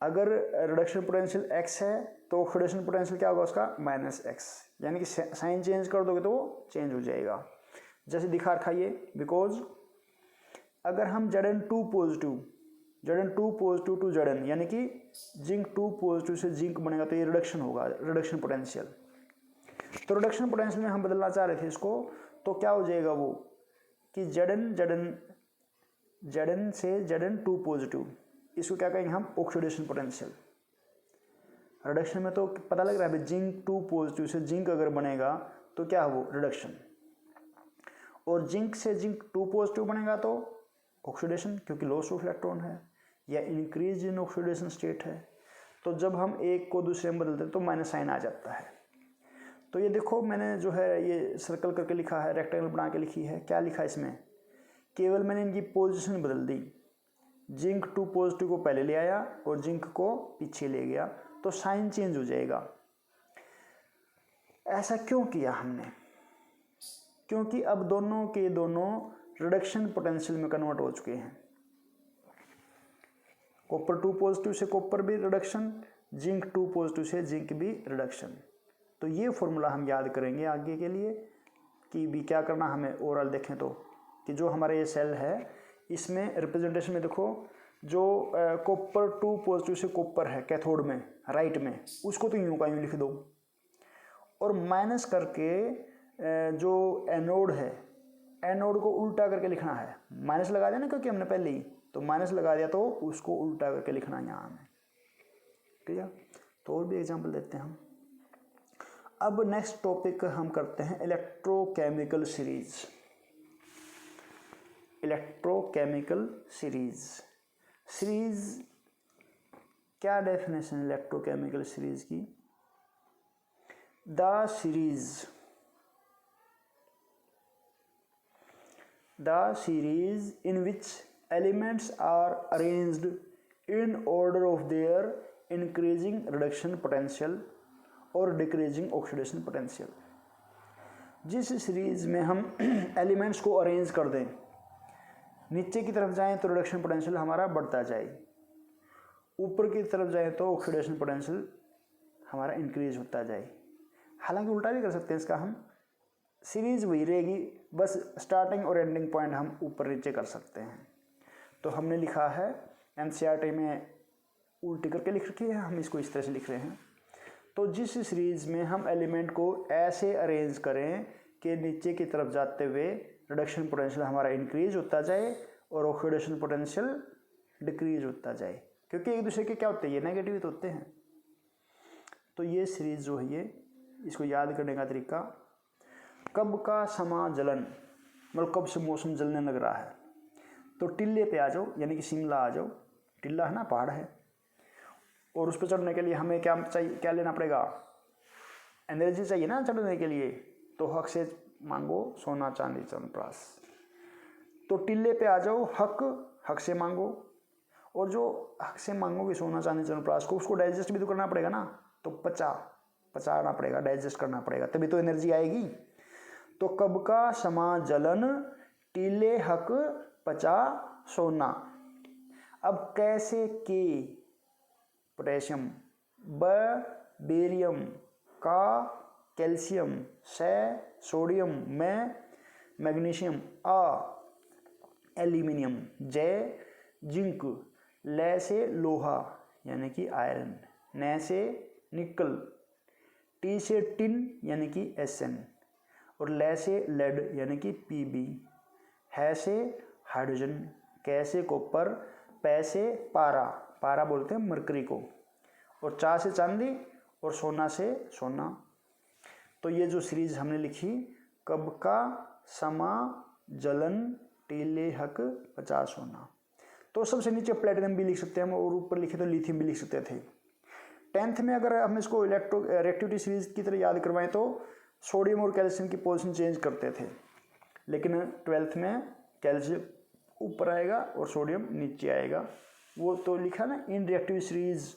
अगर रिडक्शन पोटेंशियल x है तो ऑक्सीडेशन पोटेंशियल क्या होगा उसका, -x, यानी कि साइन चेंज कर दोगे तो वो चेंज हो जाएगा। जैसे दिखा रखा ये, बिकॉज अगर हम Zn2 पॉजिटिव टू Zn, यानी कि जिंक 2 पॉजिटिव से जिंक बनेगा तो ये रिडक्शन होगा, रिडक्शन पोटेंशियल। तो रिडक्शन पोटेंशियल में हम बदलना चाह रहे थे इसको, तो क्या हो जाएगा वो कि Zn से Zn2 पॉजिटिव, इसको क्या कहेंगे हम, ऑक्सीडेशन पोटेंशियल। रिडक्शन में तो पता लग रहा है जिंक 2 पॉजिटिव से जिंक अगर बनेगा तो क्या हो, रिडक्शन। और जिंक से जिंक 2 पॉजिटिव बनेगा तो ऑक्सीडेशन, क्योंकि लॉस ऑफ इलेक्ट्रॉन है या इंक्रीज इन ऑक्सीडेशन स्टेट है। तो जब हम एक को दूसरे में बदलते हैं तो माइनस साइन आ जाता है। तो ये देखो मैंने जो है ये सर्कल करके लिखा है, रेक्टेंगल बना के लिखी है। क्या लिखा है इसमें, केवल मैंने इनकी पोजीशन बदल दी। जिंक 2 पॉजिटिव को पहले ले आया और जिंक को पीछे ले गया, तो साइन चेंज हो जाएगा। ऐसा क्यों किया हमने, क्योंकि अब दोनों के दोनों रिडक्शन पोटेंशियल में कन्वर्ट हो चुके हैं। कॉपर 2 पॉजिटिव से कॉपर भी रिडक्शन, जिंक 2 पॉजिटिव से जिंक भी रिडक्शन। तो ये फॉर्मूला हम याद करेंगे आगे के लिए कि भी क्या करना हमें। ओवरऑल देखें तो कि जो हमारा ये सेल है इसमें रिप्रेजेंटेशन में देखो, जो कॉपर 2 पॉजिटिव से कॉपर है कैथोड में राइट में, उसको तो यूं का यूं लिख दो, और माइनस करके जो एनोड है, एनोड को उल्टा करके लिखना है। माइनस लगा दिया ना क्योंकि हमने पहले ही, तो माइनस लगा दिया तो उसको उल्टा करके लिखना है यहाँ हमें। ठीक है, तो और भी एग्जांपल देते हैं हम। अब नेक्स्ट टॉपिक हम करते हैं electrochemical series. Electrochemical series, series क्या डेफिनेशन इलेक्ट्रोकेमिकल सीरीज की, the series in which elements are arranged in order of their increasing reduction potential और decreasing oxidation potential। जिस सीरीज में हम एलिमेंट्स को अरेंज कर दें, नीचे की तरफ जाएं तो रिडक्शन पोटेंशियल हमारा बढ़ता जाए, ऊपर की तरफ जाएं तो ऑक्सीडेशन पोटेंशियल हमारा इंक्रीज होता जाए। हालांकि उल्टा भी कर सकते हैं इसका हम, सीरीज वही रहेगी, बस स्टार्टिंग और एंडिंग पॉइंट हम ऊपर नीचे कर सकते हैं। तो हमने लिखा है एनसीईआरटी में उल्टी करके लिख रखी है, हम इसको इस तरह से लिख रहे हैं। तो जिस सीरीज में हम एलिमेंट को ऐसे अरेंज करें कि नीचे की तरफ जाते हुए रिडक्शन पोटेंशियल हमारा इंक्रीज होता जाए और ऑक्सीडेशन पोटेंशियल डिक्रीज होता जाए, क्योंकि एक दूसरे के क्या होते हैं, ये नेगेटिव तो होते हैं। तो ये सीरीज जो है ये, इसको याद करने का तरीका, कब का समा जलन, मतलब कब से मौसम जलने लग रहा है, तो टिल्ले पे आ जाओ, यानी कि शिमला आ जाओ। टिल्ला है ना, पहाड़ है, और उस पर चढ़ने के लिए हमें क्या चाहिए, क्या लेना पड़ेगा, एनर्जी चाहिए ना चढ़ने के लिए। तो हक से मांगो सोना चांदी चंद्रप्रास। तो टिल्ले पे आ जाओ, हक से मांगो, और जो हक से मांगोगे सोना चांदी चंद्रप्रास को, उसको डाइजेस्ट भी तो करना पड़ेगा ना, तो पचाना पड़ेगा, डाइजेस्ट करना पड़ेगा, तभी तो एनर्जी आएगी। तो कब का समा जलन, टीले हक पचा सोना। अब कैसे के पोटेशियम, ब बेरियम, का कैल्शियम, से सोडियम, में मैग्नीशियम, आ एल्यूमिनियम, जय जिंक, ले से लोहा यानी कि आयरन, ने से निकल, टी से टिन यानी कि एसएन, और ले से लेड यानी कि पीबी, है से हाइड्रोजन, कै से कॉपर, पै से पारा बोलते हैं मरकरी को, और चा से चांदी, और सोना से सोना। तो ये जो सीरीज हमने लिखी, कब का समा जलन टीले हक 50 सोना। तो सबसे नीचे प्लेटिनम भी लिख सकते हैं हम, और ऊपर लिखे तो लिथियम भी लिख सकते थे। 10th में अगर हम इसको रिएक्टिविटी सीरीज की तरह याद करवाएं तो सोडियम और कैल्शियम की पोजीशन चेंज करते थे, लेकिन 12th में कैल्शियम ऊपर आएगा और सोडियम नीचे आएगा। वो तो लिखा ना, in reactive series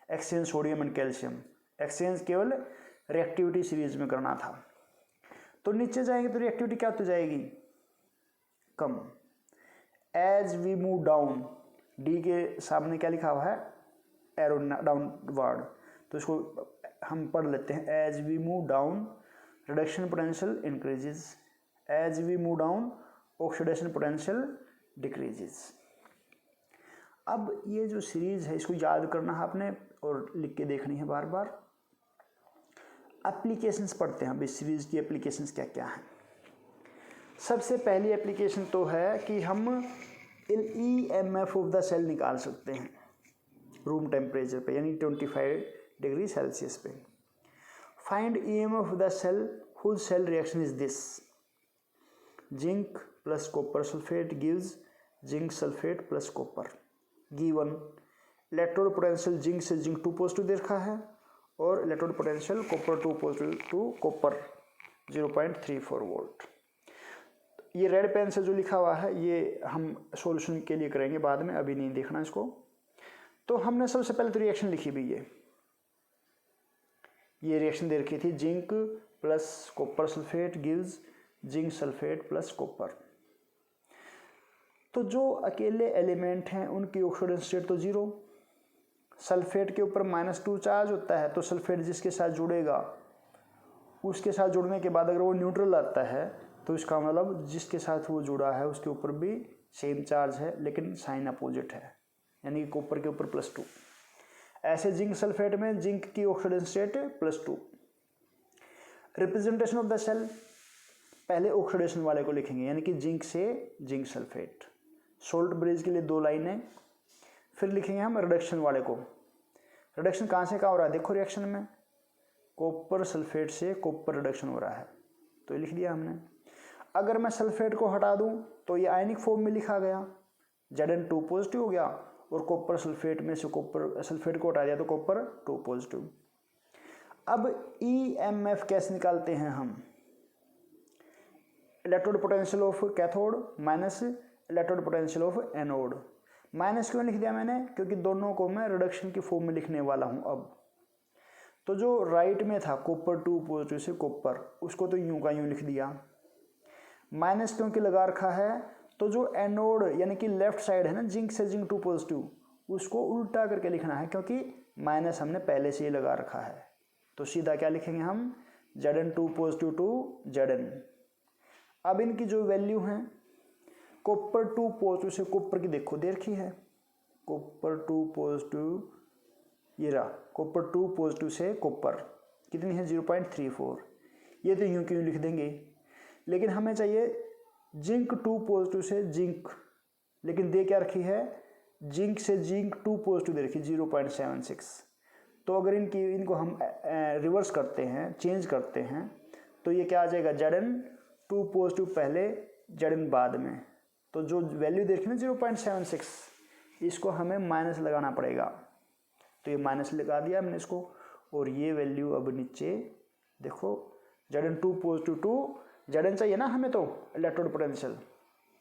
exchange sodium and calcium, exchange केवल रिएक्टिविटी सीरीज में करना था। तो नीचे जाएंगे तो रिएक्टिविटी क्या होती जाएगी, कम। As we move down, D के सामने क्या लिखा हुआ है, एरो डाउनवर्ड, तो इसको हम पढ़ लेते हैं। As we move down reduction potential increases, as we move down oxidation potential decreases. अब ये जो सीरीज है इसको याद करना है आपने और लिख के देखनी है बार बार। एप्लीकेशंस पढ़ते हैं अब इस सीरीज की, एप्लीकेशंस क्या क्या हैं। सबसे पहली एप्लीकेशन तो है कि हम EMF ऑफ द सेल निकाल सकते हैं रूम टेम्परेचर पे, यानी 25 डिग्री सेल्सियस पे। Find EMF of the cell whose cell reaction is this, zinc plus copper sulphate gives zinc sulphate plus copper. Given electrode potential zinc से zinc 2 positive दे रखा है और electrode potential copper 2 positive to copper 0.34 volt. ये red pen से जो लिखा हुआ है ये हम सॉल्यूशन के लिए करेंगे बाद में, अभी नहीं देखना इसको। तो हमने सबसे पहले तो रिएक्शन लिखी भी ये रिएक्शन दे रखी थी, zinc plus copper sulphate gives zinc sulphate plus copper. तो जो अकेले एलिमेंट हैं उनकी ऑक्सीडेशन स्टेट तो 0, सल्फेट के ऊपर -2 चार्ज होता है, तो सल्फेट जिसके साथ जुड़ेगा उसके साथ जुड़ने के बाद अगर वो न्यूट्रल आता है तो इसका मतलब जिसके साथ वो जुड़ा है उसके ऊपर भी सेम चार्ज है लेकिन साइन अपोजिट है, यानी कि कॉपर के ऊपर +2। ऐसे जिंक सल्फेट में जिंक की oxidation state +2। Representation of the cell, पहले ऑक्सीडेशन वाले को लिखेंगे यानी कि जिंक से जिंक सल्फेट। सोल्ट ब्रिज के लिए 2 लाइनें, फिर लिखेंगे हम रिडक्शन वाले को। रिडक्शन कहाँ से कहाँ हो रहा है, देखो रिएक्शन में कॉपर सल्फेट से कॉपर रिडक्शन हो रहा है, तो ये लिख दिया हमने। अगर मैं सल्फेट को हटा दूं तो ये आयनिक फॉर्म में लिखा गया, Zn2 पॉजिटिव हो गया और कॉपर सल्फेट में से कॉपर सल्फेट को हटा दिया तो कॉपर 2 पॉजिटिव। अब EMF कैसे निकालते हैं हम, electrode potential of cathode minus electrode potential of anode. Minus क्यों लिख दिया मैंने, क्योंकि दोनों को मैं रिडक्शन की फॉर्म में लिखने वाला हूं। अब तो जो राइट में था कॉपर 2 पॉजिटिव से कॉपर, उसको तो यूं का यूं लिख दिया। माइनस क्योंकि लगा रखा है, तो जो एनोड यानी कि लेफ्ट साइड है ना जिंक से जिंक 2 पॉजिटिव, उसको उल्टा करके लिखना है क्योंकि माइनस हमने पहले से ही लगा रखा है। तो सीधा क्या लिखेंगे हम, Zn2 पॉजिटिव टू Zn। अब इनकी जो वैल्यू है, कॉपर 2 पॉजिटिव से कॉपर की देखो दे रखी है, कॉपर 2 पॉजिटिव, ये रहा कॉपर 2 पॉजिटिव से कॉपर कितनी है 0.34। ये तो यूं क्यों लिख देंगे, लेकिन हमें चाहिए जिंक 2 पॉजिटिव से जिंक, लेकिन दे क्या रखी है, जिंक से जिंक 2 पॉजिटिव दे रखी 0.76। तो अगर इनको हम रिवर्स करते हैं, चेंज करते हैं, तो ये क्या आ जाएगा, Zn2 पॉजिटिव पहले Zn बाद में। तो जो वैल्यू देखी ना 0.76, इसको हमें माइनस लगाना पड़ेगा, तो ये माइनस लगा दिया हमने इसको। और ये वैल्यू अब नीचे देखो, Zn2 पॉजिटिव टू Zn चाहिए ना हमें तो इलेक्ट्रोड पोटेंशियल,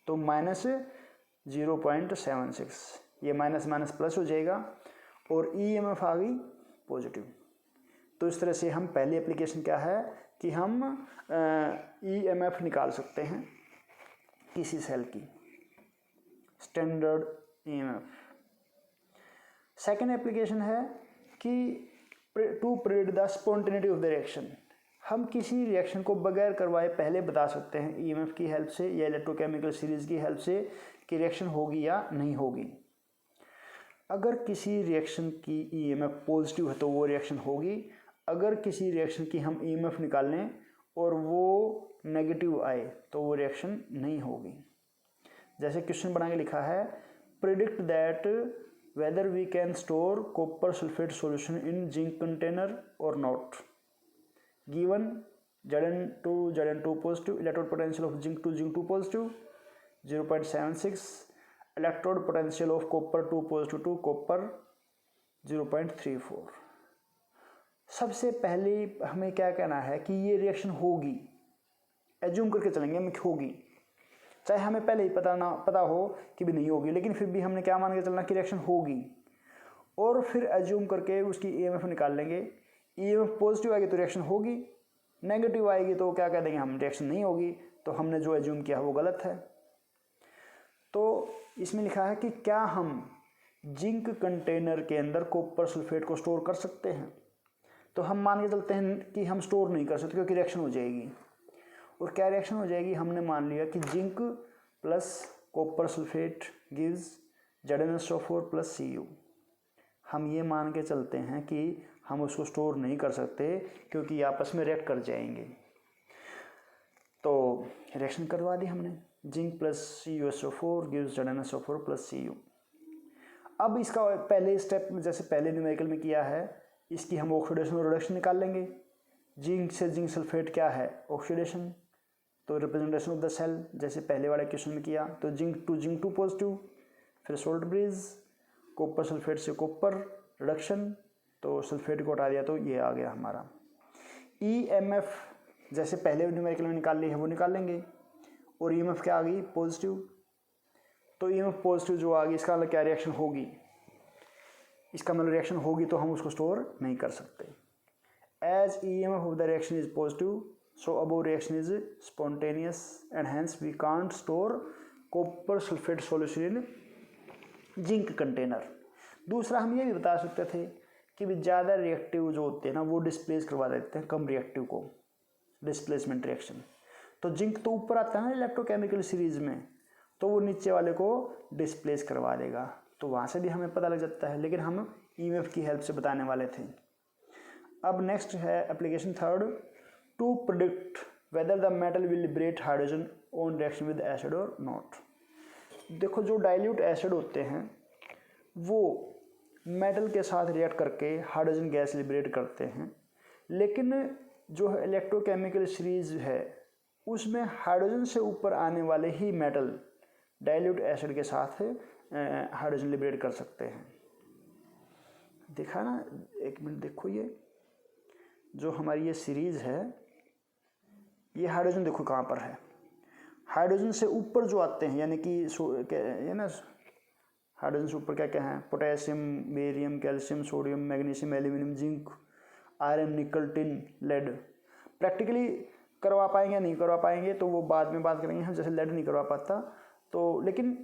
तो -0.76, ये माइनस माइनस प्लस हो जाएगा और EMF आ गई पॉजिटिव। तो इस तरह से हम पहली एप्लीकेशन क्या है कि हम EMF निकाल सकते हैं किसी सेल की, स्टैंडर्ड EMF। सेकेंड एप्लीकेशन है कि to predict the spontaneity of the reaction, हम किसी रिएक्शन को बगैर करवाए पहले बता सकते हैं EMF की हेल्प से या इलेक्ट्रोकेमिकल सीरीज की हेल्प से कि रिएक्शन होगी या नहीं होगी। अगर किसी रिएक्शन की EMF पॉजिटिव है तो वो रिएक्शन होगी, अगर किसी रिएक्शन की हम EMF निकाल लें और वो नेगेटिव आए तो वो रिएक्शन नहीं होगी। जैसे क्वेश्चन बना के लिखा है, predict that whether we can store copper sulphate solution in zinc container और not. Given Zn2 positive, electrode potential of zinc 2 positive 0.76, electrode potential of copper 2 positive to copper 0.34। सबसे पहले हमें क्या कहना है कि ये रिएक्शन होगी, एज्यूम करके चलेंगे हम होगी, चाहे हमें पहले ही पता हो कि भी नहीं होगी, लेकिन फिर भी हमने क्या मान के चलना कि रिएक्शन होगी, और फिर एज्यूम करके उसकी EMF निकाल लेंगे। EMF पॉजिटिव आएगी तो रिएक्शन होगी, नेगेटिव आएगी तो क्या कह देंगे हम, रिएक्शन नहीं होगी। तो हमने जो एज्यूम किया वो गलत है। तो इसमें लिखा है कि क्या हम जिंक कंटेनर के अंदर कॉपर सल्फेट को स्टोर कर सकते हैं। तो हम मान के चलते हैं कि हम स्टोर नहीं कर सकते क्योंकि रिएक्शन हो जाएगी। और क्या रिएक्शन हो जाएगी, हमने मान लिया कि zinc plus copper sulphate gives ZnSO4 plus Cu। हम ये मान के चलते हैं कि हम उसको स्टोर नहीं कर सकते क्योंकि आपस में रिएक्ट कर जाएंगे। तो रिएक्शन करवा दी हमने, zinc plus CuSO4 gives ZnSO4 plus Cu। अब इसका पहले स्टेप जैसे पहले न्यूमेरिकल में किया है, इसकी हम ऑक्सीडेशन और रिडक्शन निकाल लेंगे। जिंक से जिंक सल्फेट क्या है, ऑक्सीडेशन, तो रिप्रेजेंटेशन ऑफ द सेल जैसे पहले वाले क्वेश्चन में किया। तो जिंक टू पॉजिटिव, फिर सोल्ट ब्रिज, कॉपर सल्फेट से कॉपर रिडक्शन, तो सल्फेट को हटा दिया तो ये आ गया हमारा। EMF जैसे पहले न्यूमेरिकल में निकाल ली है वो निकाल लेंगे। और EMF क्या आ गई, पॉजिटिव। तो EMF पॉजिटिव जो आ गई इसका मतलब क्या रिएक्शन होगी, इसका मतलब रिएक्शन होगी तो हम उसको स्टोर नहीं कर सकते। As EMF of the reaction is positive so above reaction is spontaneous and hence we can't store copper sulphate solution in zinc container. दूसरा हम ये भी बता सकते थे कि भी ज़्यादा रिएक्टिव जो होते हैं ना वो डिस्प्लेस करवा देते हैं कम रिएक्टिव को, डिस्प्लेसमेंट रिएक्शन। तो जिंक तो ऊपर आता है ना इलेक्ट्रोकेमिकल सीरीज में, तो वो नीचे वाले को डिस्प्लेस करवा देगा। तो वहाँ से भी हमें पता लग जाता है, लेकिन हम EMF की हेल्प से बताने वाले थे। अब नेक्स्ट है application third, to predict whether the metal will liberate hydrogen on reaction with acid और नॉट। देखो जो डाइल्यूट एसिड होते हैं वो मेटल के साथ रिएक्ट करके हाइड्रोजन गैस लिबरेट करते हैं, लेकिन जो इलेक्ट्रोकेमिकल सीरीज है उसमें हाइड्रोजन से ऊपर आने वाले ही मेटल डाइल्यूट एसिड के साथ हाइड्रोजन लिबरेट कर सकते हैं। देखा ना, एक मिनट देखो, ये जो हमारी ये सीरीज है, ये हाइड्रोजन देखो कहाँ पर है, हाइड्रोजन से ऊपर जो आते हैं, यानी कि ये ना हाइड्रोजन से ऊपर क्या क्या है, potassium, barium, calcium, sodium, magnesium, aluminium, zinc, iron, निकल, टिन, लेड। प्रैक्टिकली करवा पाएंगे या नहीं करवा पाएंगे तो वो बाद में बात करेंगे हम, जैसे लेड नहीं करवा पाता तो, लेकिन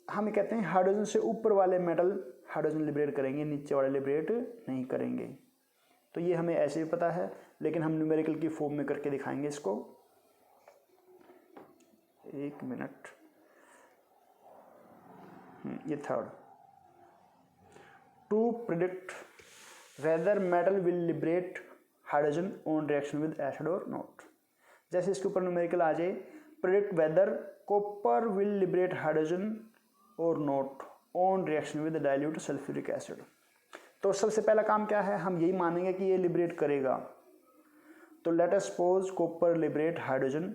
हम ये कहते हैं हाइड्रोजन से ऊपर वाले मेटल हाइड्रोजन लिबरेट करेंगे, नीचे वाले लिबरेट नहीं करेंगे। तो ये हमें ऐसे भी पता है, लेकिन हम न्यूमेरिकल की फॉर्म में करके दिखाएंगे इसको। एक मिनट, ये third, to predict whether metal will liberate hydrogen on reaction with acid और नॉट। जैसे इसके ऊपर न्यूमेरिकल आ जाए, predict whether copper will liberate hydrogen और not on reaction with dilute sulphuric acid. तो सबसे पहला काम क्या है, हम यही मानेंगे कि ये लिबरेट करेगा। तो let us suppose copper liberate hydrogen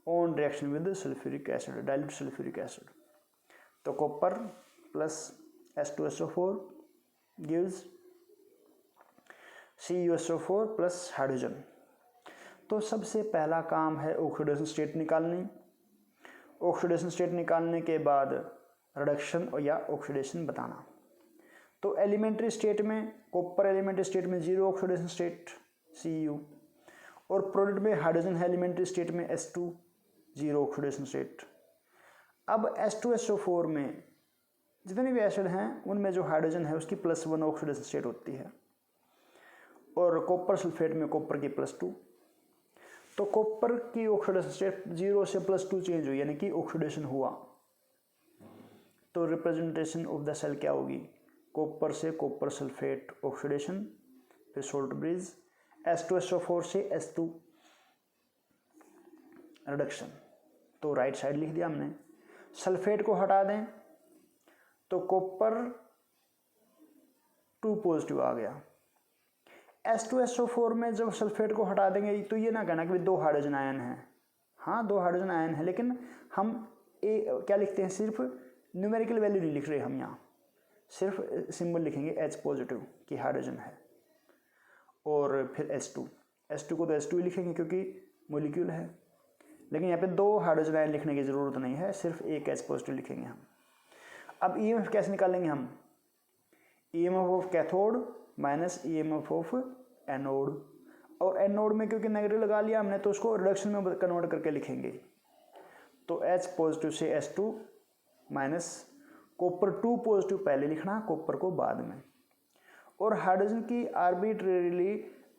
on reaction with sulphuric acid, dilute sulphuric acid. तो copper plus H2SO4 gives CuSO4 plus hydrogen. तो सबसे पहला काम है ऑक्सीडेशन स्टेट निकालनी। ऑक्सीडेशन स्टेट निकालने के बाद रिडक्शन या ऑक्सीडेशन बताना। तो एलिमेंट्री स्टेट में कॉपर, एलिमेंट्री स्टेट में 0 ऑक्सीडेशन स्टेट Cu, और प्रोडक्ट में हाइड्रोजन है एलिमेंट्री स्टेट में H2, 0 ऑक्सीडेशन स्टेट। अब H2SO4 में जितने भी एसिड हैं उनमें जो हाइड्रोजन है उसकी +1 ऑक्सीडेशन स्टेट होती है, और कॉपर सल्फेट में कॉपर की +2। तो कॉपर की ऑक्सीडेशन स्टेट 0 से +2 चेंज हुई, यानी कि ऑक्सीडेशन हुआ। तो रिप्रेजेंटेशन ऑफ द सेल क्या होगी, कॉपर से कॉपर सल्फेट ऑक्सीडेशन, फिर सोल्ट ब्रिज, H2SO4 से H2 रिडक्शन। तो राइट साइड लिख दिया हमने। सल्फेट को हटा दें तो कॉपर 2 पॉजिटिव आ गया। H2SO4 में जब सल्फेट को हटा देंगे तो ये ना कहना कि 2 हाइड्रोजन आयन हैं, हाँ 2 हाइड्रोजन आयन है, लेकिन हम क्या लिखते हैं, सिर्फ न्यूमेरिकल वैल्यू नहीं लिख रहे हम, यहाँ सिर्फ सिंबल लिखेंगे H पॉजिटिव कि हाइड्रोजन है, और फिर H2 को तो H2 ही लिखेंगे क्योंकि मोलिक्यूल है, लेकिन यहाँ पे 2 हाइड्रोजन आयन लिखने की ज़रूरत नहीं है, सिर्फ एक H पॉजिटिव लिखेंगे हम। अब EMF कैसे निकालेंगे हम, EMF of cathode minus EMF of anode, और एनोड में क्योंकि नेगेटिव लगा लिया हमने तो उसको रिडक्शन में कन्वर्ट करके लिखेंगे। तो H पॉजिटिव से H2 माइनस कॉपर 2 पॉजिटिव पहले लिखना, कॉपर को बाद में। और हाइड्रोजन की आर्बिट्रेरीली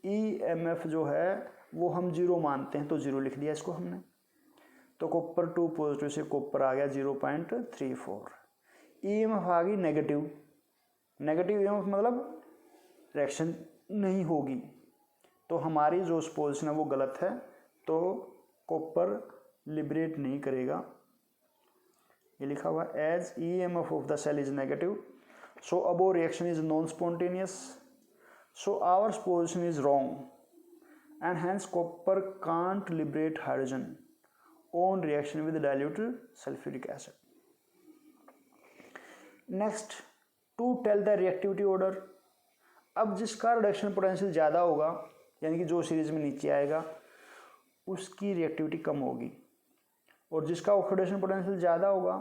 EMF जो है वो हम 0 मानते हैं, तो 0 लिख दिया इसको हमने। तो कॉपर 2 पॉजिटिव से कॉपर आ गया 0.34। EMF आ गई नेगेटिव। नेगेटिव EMF मतलब रिएक्शन नहीं होगी, तो हमारी जो पोजिशन है वो गलत है, तो कॉपर लिबरेट नहीं करेगा। ये लिखा हुआ as EMF of the cell is negative, so above reaction is non spontaneous, so our position is wrong and hence copper can't liberate hydrogen on reaction with diluted sulphuric acid. Next, to tell the reactivity order. अब जिसका reduction potential ज़्यादा होगा, यानी कि जो series में नीचे आएगा, उसकी रिएक्टिविटी कम होगी, और जिसका ऑक्सीडेशन पोटेंशियल ज़्यादा होगा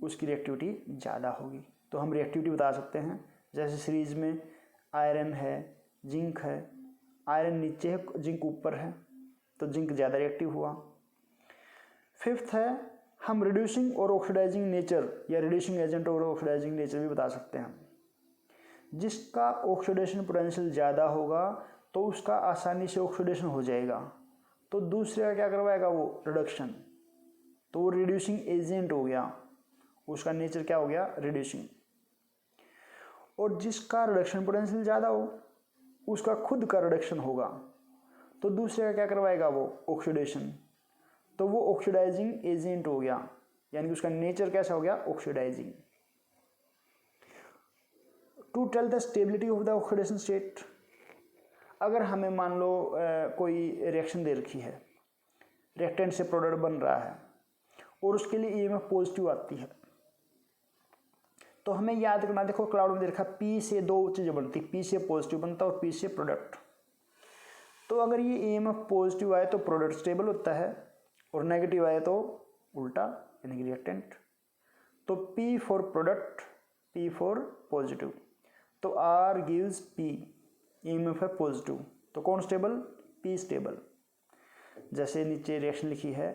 उसकी रिएक्टिविटी ज़्यादा होगी। तो हम रिएक्टिविटी बता सकते हैं, जैसे सीरीज में आयरन है, जिंक है, आयरन नीचे है, जिंक ऊपर है, तो जिंक ज़्यादा रिएक्टिव हुआ। फिफ्थ है, हम रिड्यूसिंग और ऑक्सीडाइजिंग नेचर या रिड्यूसिंग एजेंट और ऑक्सीडाइजिंग नेचर भी बता सकते हैं। जिसका ऑक्सीडेशन पोटेंशियल ज़्यादा होगा तो उसका आसानी से ऑक्सीडेशन हो जाएगा, तो दूसरे का क्या करवाएगा वो रिडक्शन, तो वो रिड्यूसिंग एजेंट हो गया, उसका नेचर क्या हो गया रिड्यूसिंग। और जिसका रिडक्शन पोटेंशियल ज़्यादा हो उसका खुद का रिडक्शन होगा, तो दूसरे का क्या करवाएगा वो ऑक्सीडेशन, तो वो ऑक्सीडाइजिंग एजेंट हो गया, यानी कि उसका नेचर कैसा हो गया oxidising. To tell the stability of the oxidation state. अगर हमें मान लो कोई रिएक्शन दे रखी है, रिएक्टेंट से प्रोडक्ट बन रहा है और उसके लिए EMF पॉजिटिव आती है, तो हमें याद रखना, देखो क्लाउड में दे रखा P से 2 चीज़ें बनती, P से पॉजिटिव बनता है और P से प्रोडक्ट। तो अगर ये EMF पॉजिटिव आए तो प्रोडक्ट स्टेबल होता है, और नेगेटिव आए तो उल्टा, यानी कि रिएक्टेंट। तो P for product, P for positive, तो R गिव्स P, EMF है पॉजिटिव, तो कौन स्टेबल, P स्टेबल। जैसे नीचे रिएक्शन लिखी है,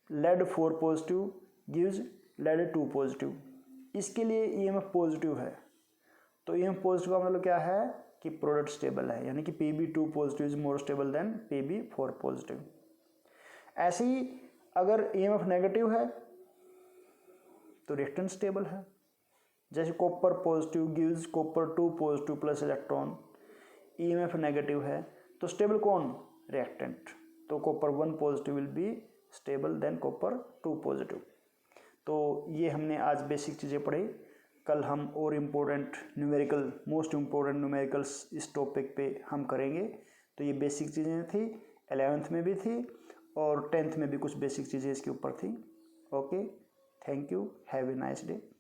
lead 4 positive gives lead 2 positive, इसके लिए EMF पॉजिटिव है, तो EMF पॉजिटिव का मतलब क्या है कि प्रोडक्ट स्टेबल है, यानी कि Pb2 positive is more stable then Pb4 positive. ऐसे ही अगर EMF नेगेटिव है तो रिएक्टेंट स्टेबल है, जैसे copper positive gives copper 2 positive plus electron, EMF negative है तो स्टेबल कौन, रिएक्टेंट, तो copper 1 positive will be stable than copper 2 positive. तो ये हमने आज बेसिक चीज़ें पढ़ी, कल हम और important numerical, most important numericals इस टॉपिक पे हम करेंगे। तो ये बेसिक चीज़ें थी, 11th में भी थी और 10th में भी कुछ बेसिक चीज़ें इसके ऊपर थी। Okay, thank you, have a nice day.